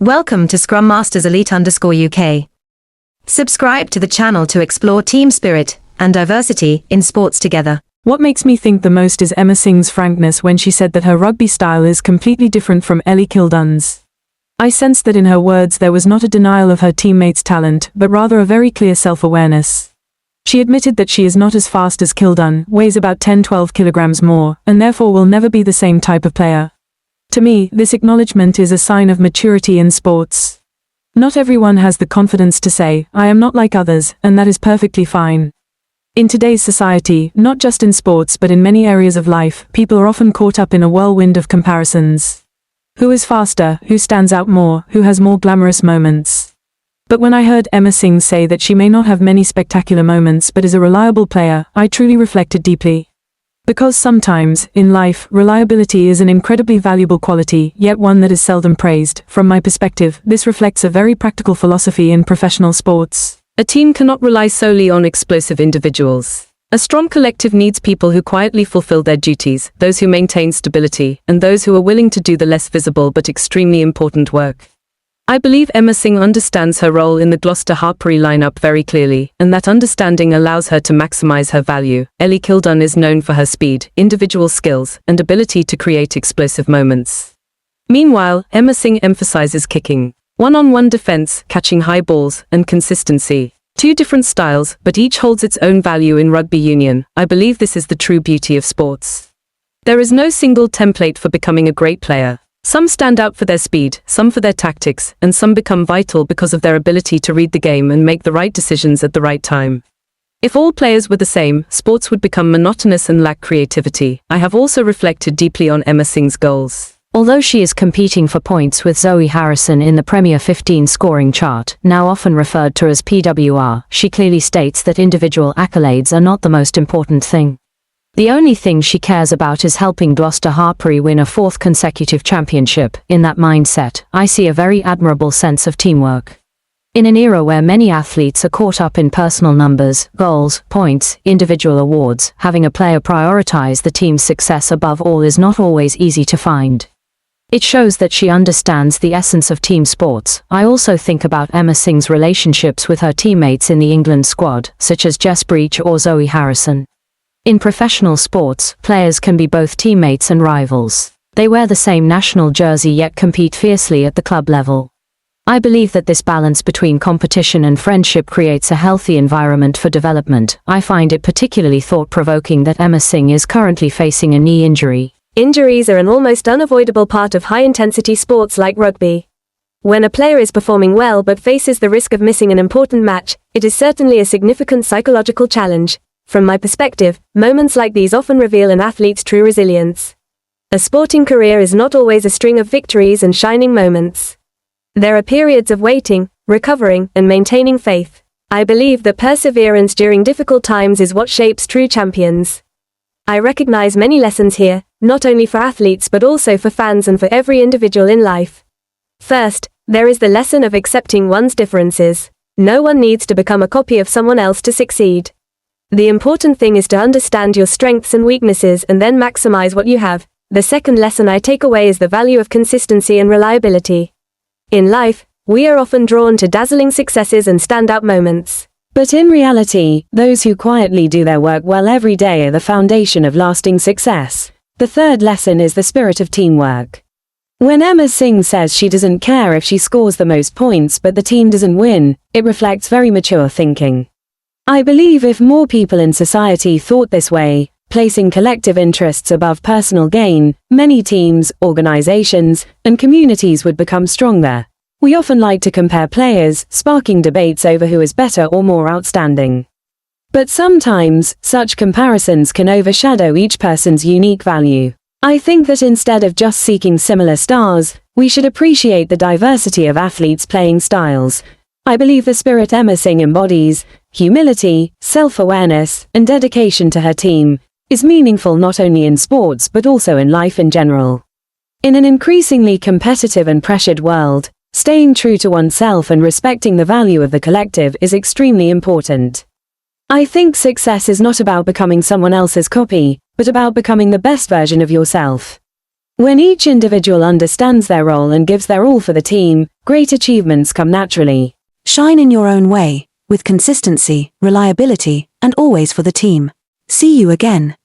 Welcome to Scrum Masters Elite_UK. Subscribe to the channel to explore team spirit and diversity in sports together. What makes me think the most is Emma Singh's frankness when she said that her rugby style is completely different from Ellie Kildunne's. I sensed that in her words there was not a denial of her teammates' talent, but rather a very clear self-awareness. She admitted that she is not as fast as Kildunne, weighs about 10-12 kilograms more, and therefore will never be the same type of player. To me, this acknowledgement is a sign of maturity in sports. Not everyone has the confidence to say, "I am not like others," and that is perfectly fine. In today's society, not just in sports but in many areas of life, people are often caught up in a whirlwind of comparisons. Who is faster, who stands out more, who has more glamorous moments? But when I heard Emma Singh say that she may not have many spectacular moments but is a reliable player, I truly reflected deeply. Because sometimes, in life, reliability is an incredibly valuable quality, yet one that is seldom praised. From my perspective, this reflects a very practical philosophy in professional sports. A team cannot rely solely on explosive individuals. A strong collective needs people who quietly fulfill their duties, those who maintain stability, and those who are willing to do the less visible but extremely important work. I believe Emma Singh understands her role in the Gloucester Hartpury lineup very clearly, and that understanding allows her to maximize her value. Ellie Kildunne is known for her speed, individual skills, and ability to create explosive moments. Meanwhile, Emma Singh emphasizes kicking, one-on-one defense, catching high balls, and consistency. Two different styles, but each holds its own value in rugby union. I believe this is the true beauty of sports. There is no single template for becoming a great player. Some stand out for their speed, some for their tactics, and some become vital because of their ability to read the game and make the right decisions at the right time. If all players were the same, sports would become monotonous and lack creativity. I have also reflected deeply on Emma Singh's goals. Although she is competing for points with Zoe Harrison in the Premier 15 scoring chart, now often referred to as PWR, she clearly states that individual accolades are not the most important thing. The only thing she cares about is helping Gloucester Hartpury win a fourth consecutive championship. In that mindset, I see a very admirable sense of teamwork. In an era where many athletes are caught up in personal numbers, goals, points, individual awards, having a player prioritize the team's success above all is not always easy to find. It shows that she understands the essence of team sports. I also think about Emma Singh's relationships with her teammates in the England squad, such as Jess Breach or Zoe Harrison. In professional sports, players can be both teammates and rivals. They wear the same national jersey yet compete fiercely at the club level. I believe that this balance between competition and friendship creates a healthy environment for development. I find it particularly thought-provoking that Emma Singh is currently facing a knee injury. Injuries are an almost unavoidable part of high-intensity sports like rugby. When a player is performing well but faces the risk of missing an important match, it is certainly a significant psychological challenge. From my perspective, moments like these often reveal an athlete's true resilience. A sporting career is not always a string of victories and shining moments. There are periods of waiting, recovering, and maintaining faith. I believe that perseverance during difficult times is what shapes true champions. I recognize many lessons here, not only for athletes but also for fans and for every individual in life. First, there is the lesson of accepting one's differences. No one needs to become a copy of someone else to succeed. The important thing is to understand your strengths and weaknesses and then maximize what you have. The second lesson I take away is the value of consistency and reliability. In life, we are often drawn to dazzling successes and standout moments. But in reality, those who quietly do their work well every day are the foundation of lasting success. The third lesson is the spirit of teamwork. When Emma Singh says she doesn't care if she scores the most points but the team doesn't win, it reflects very mature thinking. I believe if more people in society thought this way, placing collective interests above personal gain, many teams, organizations, and communities would become stronger. We often like to compare players, sparking debates over who is better or more outstanding. But sometimes, such comparisons can overshadow each person's unique value. I think that instead of just seeking similar stars, we should appreciate the diversity of athletes' playing styles. I believe the spirit Emma Singh embodies, humility, self-awareness, and dedication to her team, is meaningful not only in sports but also in life in general. In an increasingly competitive and pressured world, staying true to oneself and respecting the value of the collective is extremely important. I think success is not about becoming someone else's copy, but about becoming the best version of yourself. When each individual understands their role and gives their all for the team, Great achievements come naturally. Shine in your own way, with consistency, reliability, and always for the team. See you again.